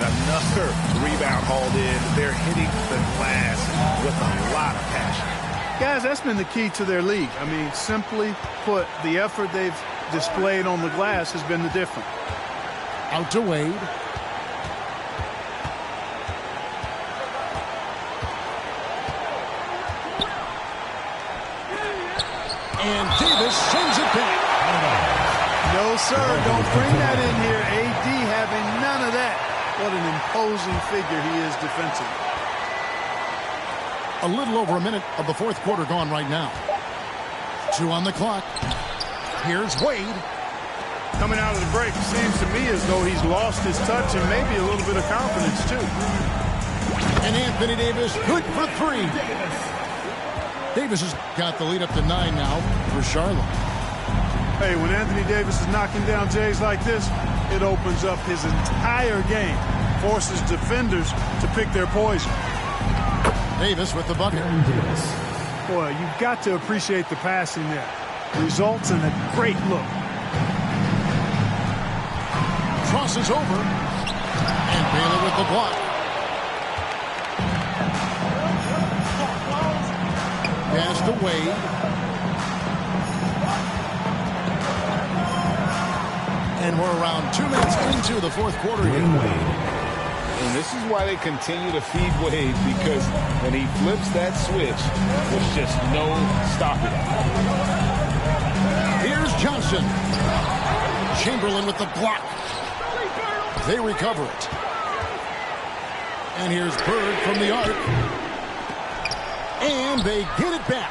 Another rebound hauled in. They're hitting the glass with a lot of passion. Guys, that's been the key to their league. I mean, simply put, the effort they've displayed on the glass has been the difference. Out to Wade. And Davis sends it back. No, sir, don't bring that in here. AD having none of that. What an imposing figure he is defensively. A little over a minute of the 4th quarter gone right now. 2 on the clock. Here's Wade. Coming out of the break, seems to me as though he's lost his touch and maybe a little bit of confidence, too. And Anthony Davis, good for 3. Davis has got the lead up to 9 now for Charlotte. Hey, when Anthony Davis is knocking down Jays like this, it opens up his entire game. Forces defenders to pick their poison. Davis with the bucket. Boy, you've got to appreciate the passing there. Results in a great look. Crosses over. And Baylor with the block. Pass to Wade. And we're around 2 minutes into the 4th quarter here. And this is why they continue to feed Wade, because when he flips that switch, there's just no stopping it. Here's Johnson. Chamberlain with the block. They recover it. And here's Bird from the arc. And they get it back.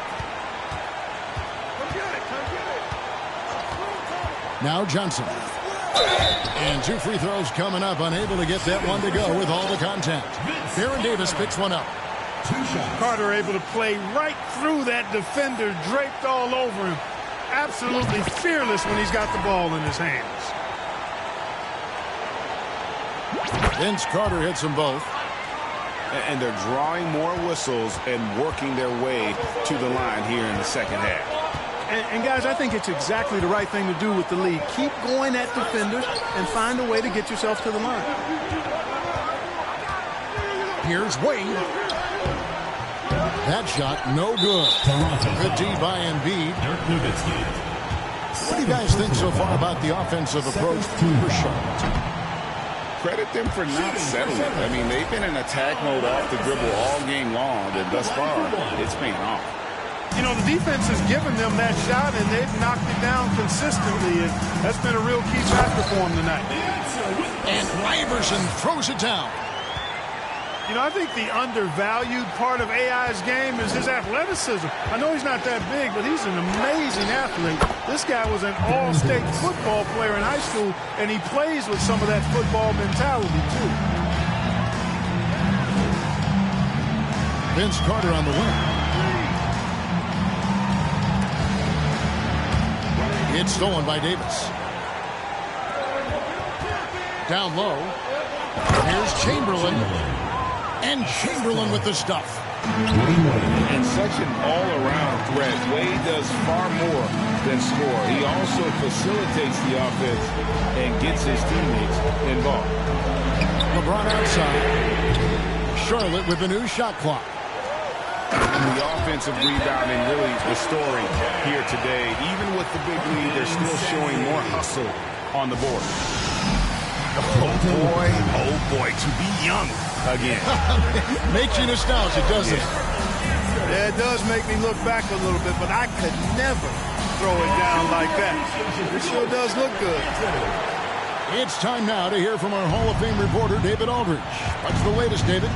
Now Johnson. And 2 free throws coming up. Unable to get that one to go with all the contact. Baron Davis picks one up. Carter able to play right through that defender, draped all over him. Absolutely fearless when he's got the ball in his hands. Vince Carter hits them both. And they're drawing more whistles and working their way to the line here in the second half. And guys, I think it's exactly the right thing to do with the league. Keep going at defenders and find a way to get yourself to the line. Here's Wade. That shot, no good. Good D by Embiid. What do you guys think so far about the offensive approach for Charlotte? Credit them for not settling. I mean, they've been in attack mode off the dribble all game long, and thus far, it's paying off. You know, the defense has given them that shot, and they've knocked it down consistently, and that's been a real key factor for them tonight. And Iverson throws it down. You know, I think the undervalued part of AI's game is his athleticism. I know he's not that big, but he's an amazing athlete. This guy was an all-state football player in high school, and he plays with some of that football mentality, too. Vince Carter on the wing. It's stolen by Davis. Down low. Here's Chamberlain. And Chamberlain with the stuff. And such an all-around threat. Wade does far more than score. He also facilitates the offense and gets his teammates involved. LeBron outside. Charlotte with the new shot clock. And the offensive rebounding really restoring here today. Even with the big lead, they're still showing more hustle on the board. Oh boy, to be young again. Makes you nostalgic, doesn't it? Yeah, it does make me look back a little bit, but I could never throw it down like that. It sure does look good. It's time now to hear from our Hall of Fame reporter, David Aldridge. What's the latest, David?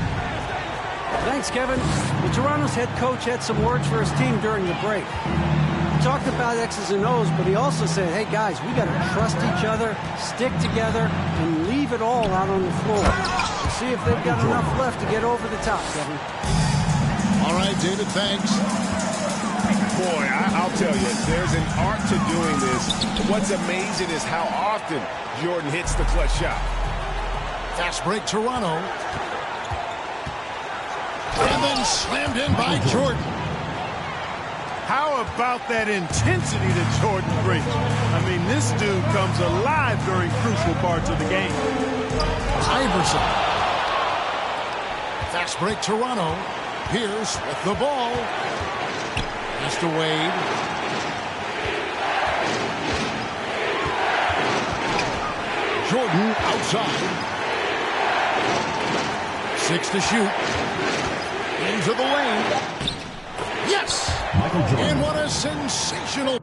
Thanks, Kevin. Well, Toronto's head coach had some words for his team during the break. He talked about X's and O's, but he also said, hey, guys, we got to trust each other, stick together, and leave leave it all out on the floor. And see if they've got enough left to get over the top, Kevin. All right, David, thanks. Boy, I'll tell you, there's an art to doing this. What's amazing is how often Jordan hits the clutch shot. Fast break, Toronto. And then slammed in by Jordan. How about that intensity that Jordan brings? I mean, this dude comes alive during crucial parts of the game. Iverson. Fast break, Toronto. Pierce with the ball. Pass to Wade. Jordan outside. 6 to shoot. Into the lane. Yes! Michael Jordan. And what a sensational...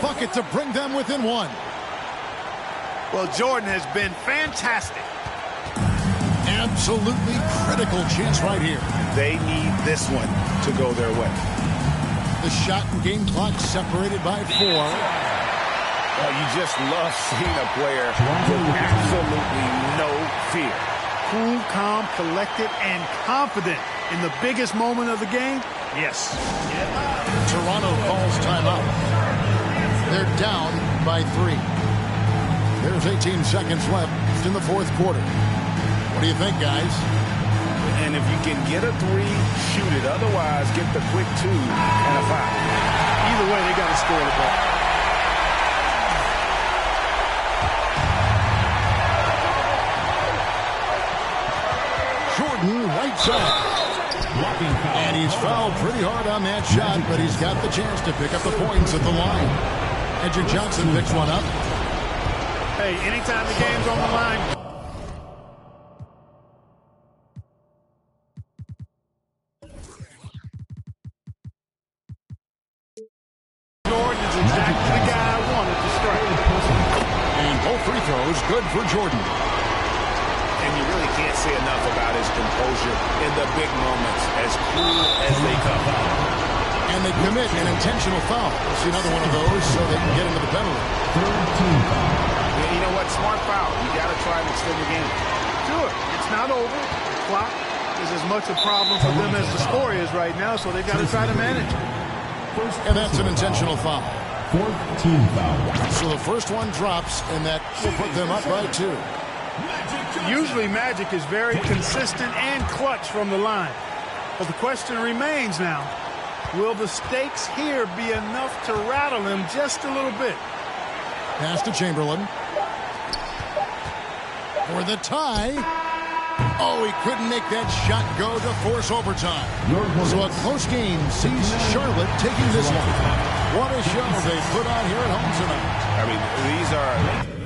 bucket to bring them within one. Well, Jordan has been fantastic. Absolutely critical chance right here. They need this one to go their way. The shot and game clock separated by 4. Oh, you just love seeing a player with absolutely no fear. Cool, calm, collected, and confident in the biggest moment of the game. Yes. Toronto calls timeout. They're down by 3. There's 18 seconds left in the fourth quarter. What do you think, guys? And if you can get a 3, shoot it. Otherwise, get the quick 2 and a foul. Either way, they got to score the ball. Jordan, right side. And he's fouled pretty hard on that shot, but he's got the chance to pick up the points at the line. Edric Johnson picks one up. Hey, anytime the game's on the line, Jordan is exactly the guy I wanted to strike. And both free throws good for Jordan. And you really can't say enough about his composure in the big moments, as cool as they come. And they commit an intentional foul. See another one of those so they can get into the penalty. You know what? Smart foul. You got to try and extend the game. Sure, it's not over. The clock is as much a problem for them as the score is right now, so they've got to try to manage it. And that's an intentional foul. 4th team foul. So the first one drops, and that will put them up by 2. Usually Magic is very consistent and clutch from the line. But the question remains now, will the stakes here be enough to rattle him just a little bit? Pass to Chamberlain. For the tie. Oh, he couldn't make that shot go to force overtime. So a close game sees Charlotte taking this one. What a show they put on here at home tonight. I mean, these are...